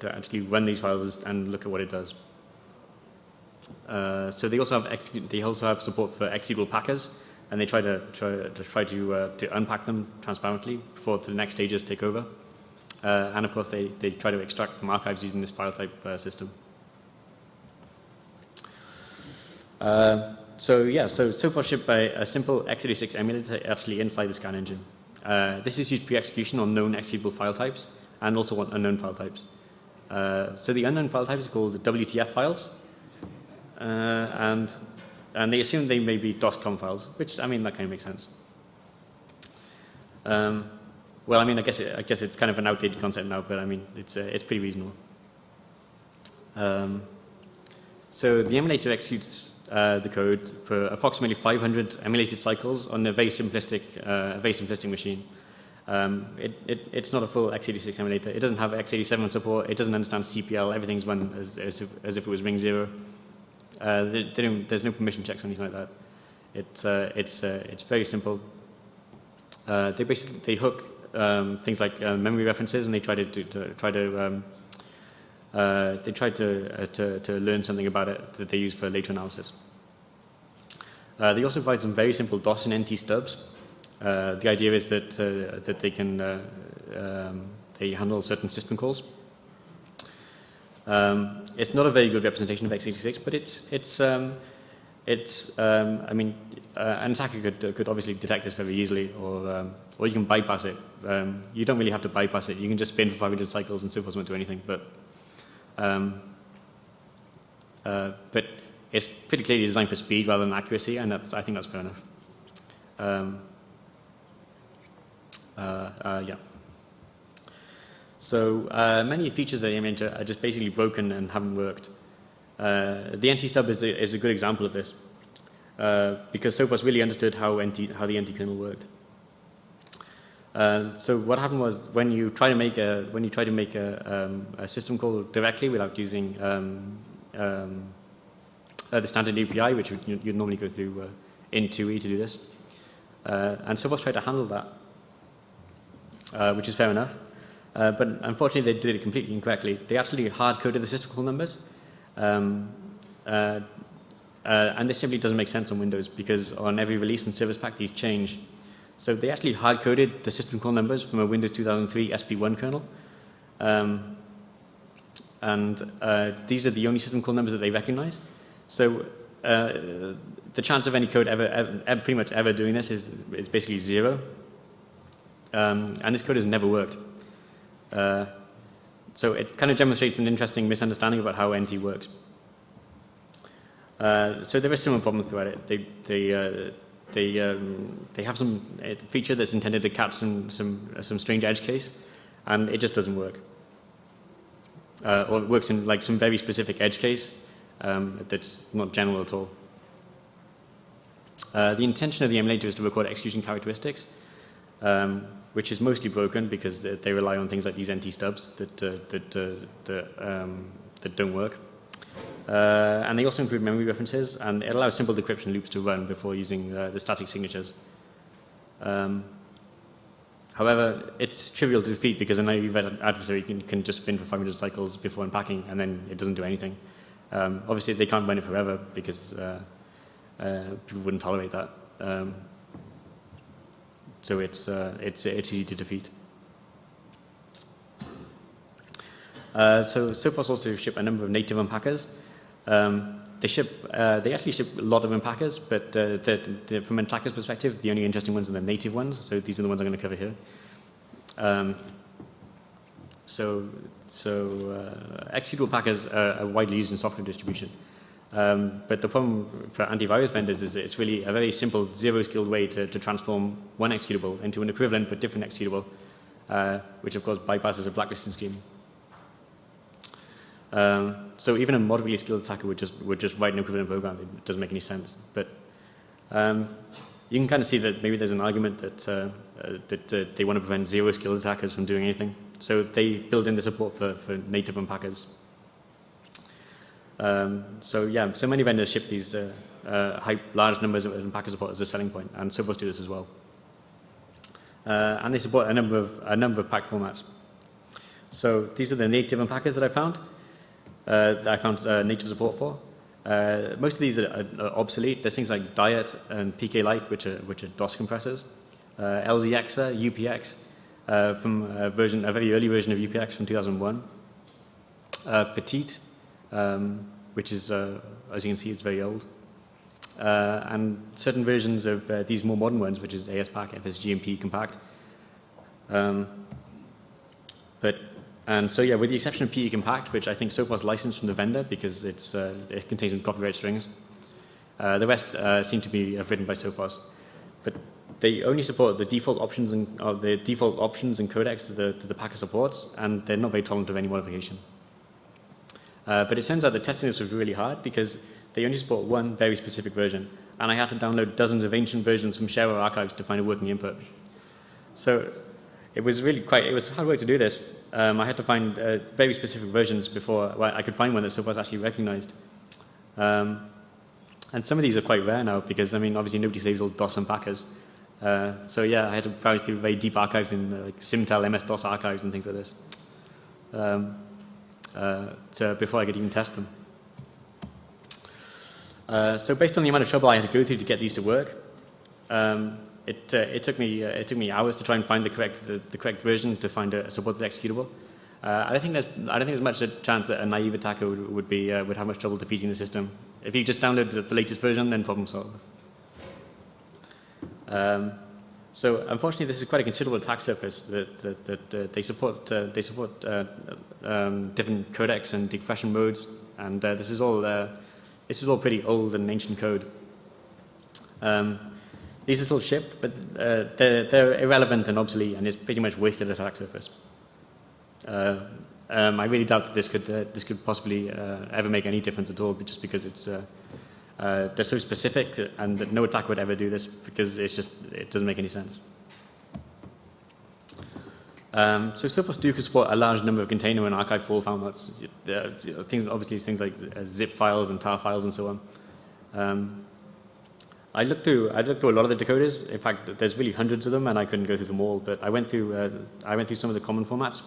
actually run these files and look at what it does. So they also have support for executable packers, and they try to unpack them transparently before the next stages take over. And of course, they try to extract from archives using this file type system. So Sophos shipped a simple x86 emulator actually inside the scan engine. This is used pre-execution on known executable file types and also on unknown file types. So the unknown file types are called WTF files. And they assume they may be DOS.com files, which, I mean, that kind of makes sense. Well, I mean, I guess it's kind of an outdated concept now, but I mean, it's pretty reasonable. So the emulator executes the code for approximately 500 emulated cycles on a very simplistic machine. It's not a full x86 emulator. It doesn't have x87 support. It doesn't understand CPL. Everything's run as if it was ring 0. There's no permission checks or anything like that. It's very simple. They hook things like memory references, and they try to learn something about it that they use for later analysis. They also provide some very simple DOS and NT stubs. The idea is that they can they handle certain system calls. It's not a very good representation of x86, but I mean, an attacker could obviously detect this very easily, or you can bypass it. You don't really have to bypass it. You can just spin for 500 cycles and Sophos won't do anything. But it's pretty clearly designed for speed rather than accuracy, and I think that's fair enough. Yeah. So many features that I aim into are just basically broken and haven't worked. The NT stub is a good example of this, because Sophos really understood how the NT kernel worked. So what happened was when you try to make a system call directly without using the standard API, which you'd normally go through in2e to do this, and Sophos tried to handle that, which is fair enough. But unfortunately, they did it completely incorrectly. They actually hard-coded the system call numbers, and this simply doesn't make sense on Windows because on every release and service pack, these change. So they actually hard-coded the system call numbers from a Windows 2003 SP1 kernel, and these are the only system call numbers that they recognize. So the chance of any code pretty much ever doing this is basically 0, and this code has never worked. So it kind of demonstrates an interesting misunderstanding about how NT works. So there are similar problems throughout it. They have some feature that's intended to catch some strange edge case, and it just doesn't work. Or it works in like some very specific edge case that's not general at all. The intention of the emulator is to record execution characteristics, which is mostly broken because they rely on things like these NT stubs that don't work. And they also include memory references, and it allows simple decryption loops to run before using the static signatures. However, it's trivial to defeat because a naive adversary can just spin for 500 cycles before unpacking, and then it doesn't do anything. Obviously, they can't run it forever because people wouldn't tolerate that. So it's easy to defeat. So Sophos also ship a number of native unpackers. They actually ship a lot of unpackers, but from an attacker's perspective, the only interesting ones are the native ones. So these are the ones I'm going to cover here. Executable packers are widely used in software distribution. But the problem for antivirus vendors is that it's really a very simple zero-skilled way to transform one executable into an equivalent but different executable, which of course bypasses a blacklisting scheme. So even a moderately skilled attacker would just write an equivalent program. It doesn't make any sense. But you can kind of see that maybe there's an argument that they want to prevent zero-skilled attackers from doing anything. So they build in the support for native unpackers. So many vendors ship these large numbers of unpacker support as a selling point, and Sophos do this as well. And they support a number of pack formats. So these are the native unpackers that I found. Native support for. Most of these are obsolete. There's things like Diet and PK Lite, which are DOS compressors. LZXer, UPX, from a very early version of UPX from 2001. Petite, which is, as you can see, it's very old. And certain versions of these more modern ones, which is ASPack, FSG, and P Compact. With the exception of PE Compact, which I think Sophos licensed from the vendor because it contains some copyright strings, the rest seem to be written by Sophos. But they only support the default options and codecs that the packer supports, and they're not very tolerant of any modification. But it turns out that testing this was really hard because they only support one very specific version, and I had to download dozens of ancient versions from shareware archives to find a working input. So it was hard work to do this. I had to find very specific versions before I could find one that Sophos actually recognized. And some of these are quite rare now because, I mean, obviously nobody saves all DOS and backers. So yeah, I had to browse through very deep archives in like Simtel, MS-DOS archives and things like this before I could even test them. So based on the amount of trouble I had to go through to get these to work, it took me hours to try and find the correct version to find a supported executable. I don't think there's much a chance that a naive attacker would have much trouble defeating the system. If you just download the latest version, then problem solved. So unfortunately, this is quite a considerable attack surface that they support different codecs and decompression modes, and this is all pretty old and ancient code. These are still shipped, but they're irrelevant and obsolete, and it's pretty much wasted attack surface. I really doubt that this could possibly ever make any difference at all, just because it's they're so specific and that no attacker would ever do this because it doesn't make any sense. So Sophos do support a large number of container and archive file formats. Things like zip files and tar files and so on. I looked through a lot of the decoders. In fact, there's really hundreds of them, and I couldn't go through them all. But I went through some of the common formats.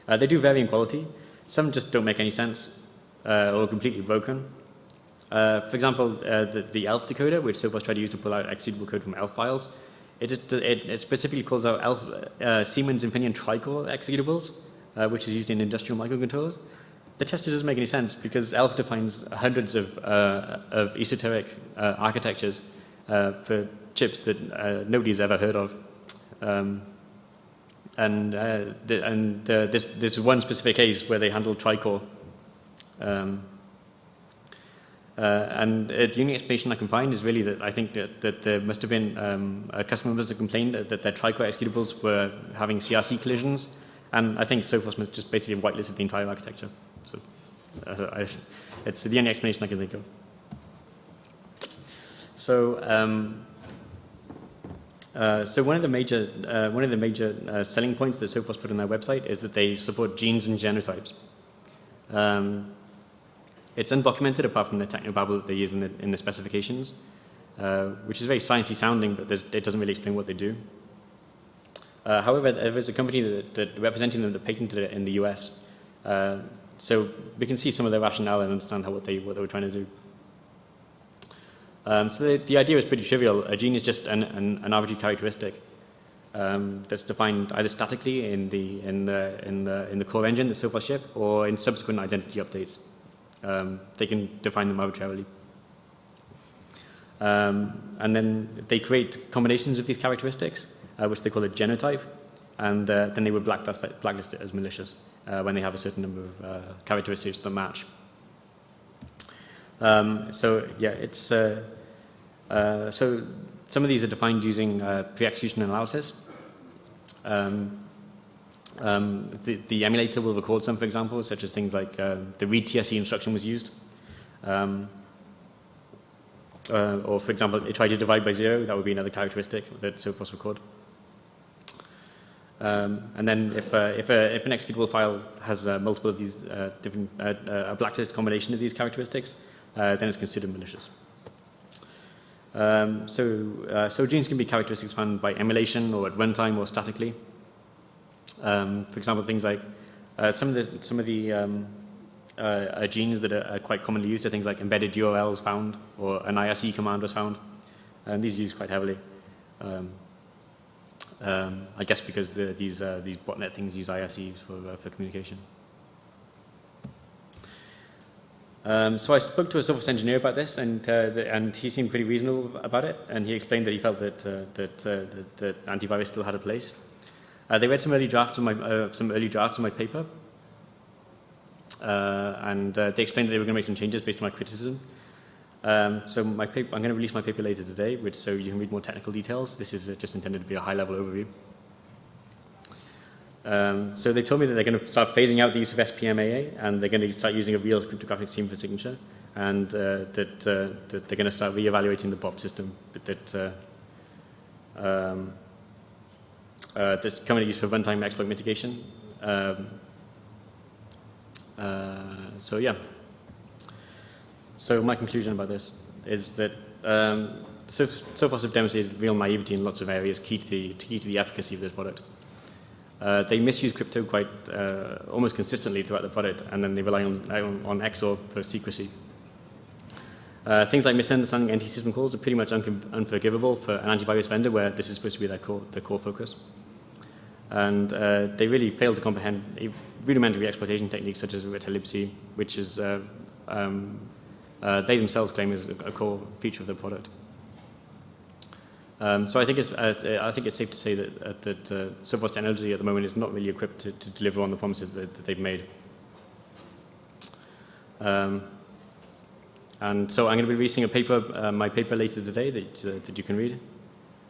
They do vary in quality. Some just don't make any sense or are completely broken. For example, the ELF decoder, which Sophos tried to use to pull out executable code from ELF files, it specifically calls out Siemens Infineon Tricore executables, which is used in industrial microcontrollers. The tester doesn't make any sense because ELF defines hundreds of esoteric architectures for chips that nobody's ever heard of. This one specific case where they handled Tricore. And the only explanation I can find is really that I think that there must have been a customer must have complained that their Tricore executables were having CRC collisions, and I think Sophos must just basically whitelisted the entire architecture. So it's the only explanation I can think of. So one of the major selling points that Sophos put on their website is that they support genes and genotypes. It's undocumented apart from the technobabble that they use in the specifications, which is very sciencey sounding, but it doesn't really explain what they do. However, there is a company that representing them that patented it in the US, so we can see some of their rationale and understand what they were trying to do. So the idea is pretty trivial. A gene is just an arbitrary characteristic that's defined either statically in the core engine that Sophos ship or in subsequent identity updates. They can define them arbitrarily. And then they create combinations of these characteristics, which they call a genotype, and then they would blacklist it as malicious when they have a certain number of characteristics that match. So yeah, it's so some of these are defined using pre-execution analysis. The emulator will record some, for example, such as things like the read TSC instruction was used. Or, for example, it tried to divide by 0. That would be another characteristic that Sophos record. And then if an executable file has multiple of these different, a blacklist combination of these characteristics, then it's considered malicious. So genes can be characteristics found by emulation or at runtime or statically. For example, things like some of the genes that are quite commonly used are things like embedded URLs found, or an IRC command was found, and these are used quite heavily. I guess because these botnet things use IRCs for communication. So I spoke to a Sophos engineer about this, and he seemed pretty reasonable about it, and he explained that he felt that antivirus still had a place. They read some early drafts of my paper, and they explained that they were going to make some changes based on my criticism. So my paper, I'm going to release my paper later today, so you can read more technical details. This is just intended to be a high-level overview. So they told me that they're going to start phasing out the use of SPMAA, and they're going to start using a real cryptographic scheme for signature, and that they're going to start re-evaluating the BOP system that's commonly used for runtime exploit mitigation. So yeah. So my conclusion about this is that Sophos have demonstrated real naivety in lots of areas key to the efficacy of this product. They misuse crypto quite almost consistently throughout the product, and then they rely on XOR for secrecy. Things like misunderstanding anti-system calls are pretty much unforgivable for an antivirus vendor where this is supposed to be their core focus. And they really fail to comprehend rudimentary exploitation techniques such as retilipsy, which is they themselves claim is a core feature of their product. So I think it's safe to say that Sophos technology at the moment is not really equipped to deliver on the promises that they've made. And so I'm going to be releasing a paper, my paper later today that you can read.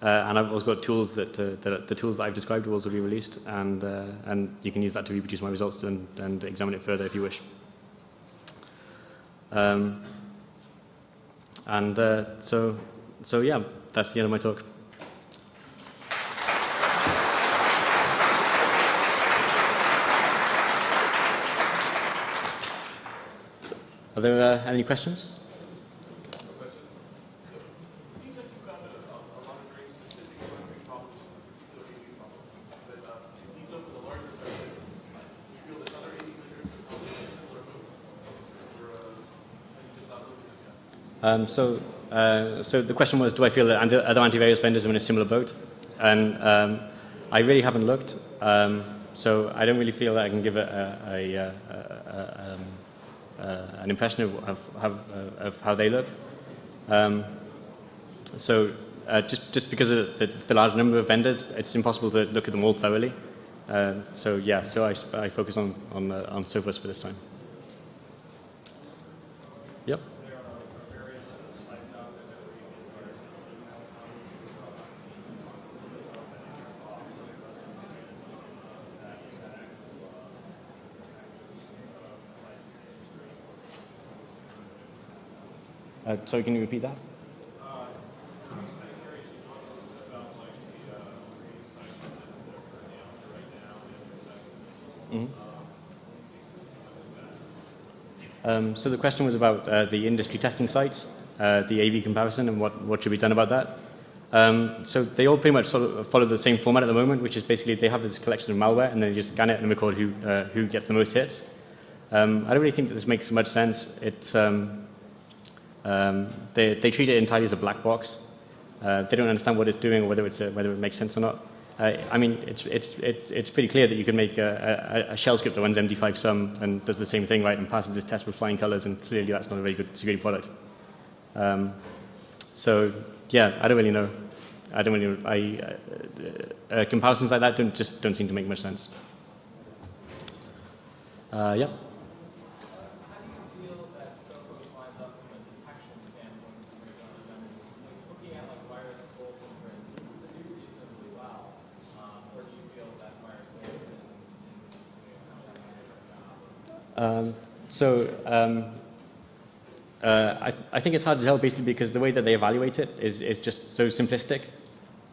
And I've also got tools the tools that I've described will also be released, and you can use that to reproduce my results and examine it further if you wish. So yeah, that's the end of my talk. Are there any questions? So the question was, do I feel that other antivirus vendors are in a similar boat? And I really haven't looked, so I don't really feel that I can give an impression of how they look. Just because of the large number of vendors, it's impossible to look at them all thoroughly. So I focus on Sophos for this time. Yep. Sorry, can you repeat that? So the question was about the industry testing sites, the AV comparison, and what should be done about that. So they all pretty much sort of follow the same format at the moment, which is basically they have this collection of malware, and then they just scan it and record who gets the most hits. I don't really think that this makes much sense. It's they treat it entirely as a black box. They don't understand what it's doing or whether it makes sense or not. I mean, it's pretty clear that you can make a shell script that runs MD5 sum and does the same thing, right, and passes this test with flying colors, and clearly that's not a very good security product. So yeah, I don't really know. Comparisons like that don't seem to make much sense. Yeah. I think it's hard to tell basically because the way that they evaluate it is just so simplistic.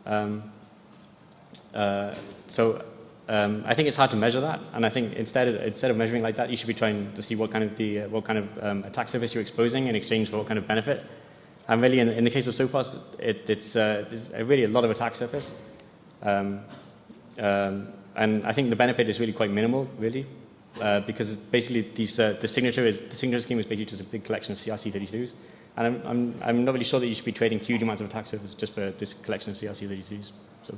I think it's hard to measure that, and I think instead of measuring like that, you should be trying to see what kind of attack surface you're exposing in exchange for what kind of benefit. And really, in the case of Sophos, it's really a lot of attack surface, and I think the benefit is really quite minimal, really. Because basically the signature scheme is basically just a big collection of CRC32s, and I'm not really sure that you should be trading huge amounts of attack surface just for this collection of CRC32s. So,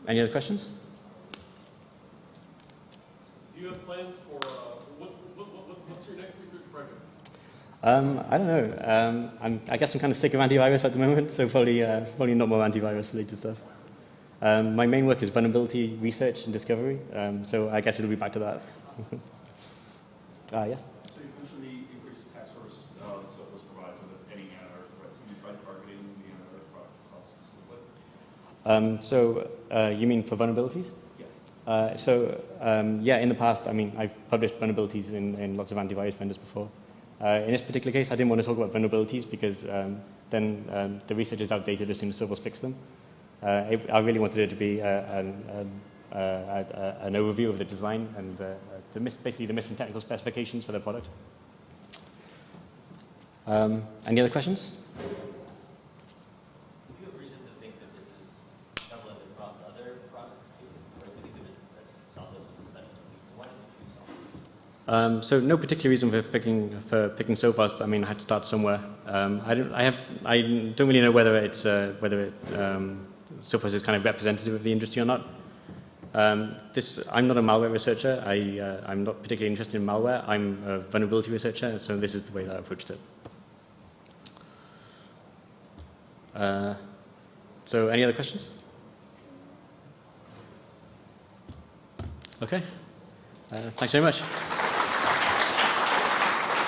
any other questions? Do you have plans for what's your next research project? I don't know. I guess I'm kind of sick of antivirus at the moment, so probably not more antivirus related stuff. My main work is vulnerability research and discovery, so I guess it'll be back to that. Yes? So you mentioned the increased attack surface that Sophos provides with any antivirus products. Have you tried targeting the antivirus product itself specifically? You mean for vulnerabilities? Yes. Yeah, in the past, I mean, I've published vulnerabilities in lots of antivirus vendors before. In this particular case, I didn't want to talk about vulnerabilities because then the research is outdated as soon as Sophos fixed them. I really wanted it to be an overview of the design and basically the missing technical specifications for the product. Any other questions? Do you have reason to think that this is prevalent across other products too? Or do you think that Sophos was a special case? Why did you choose Sophos? So no particular reason for picking Sophos. I mean, I had to start somewhere. I don't really know whether Sophos is kind of representative of the industry or not. I'm not a malware researcher. I'm not particularly interested in malware. I'm a vulnerability researcher, so this is the way that I approached it. So any other questions? Okay. Thanks very much.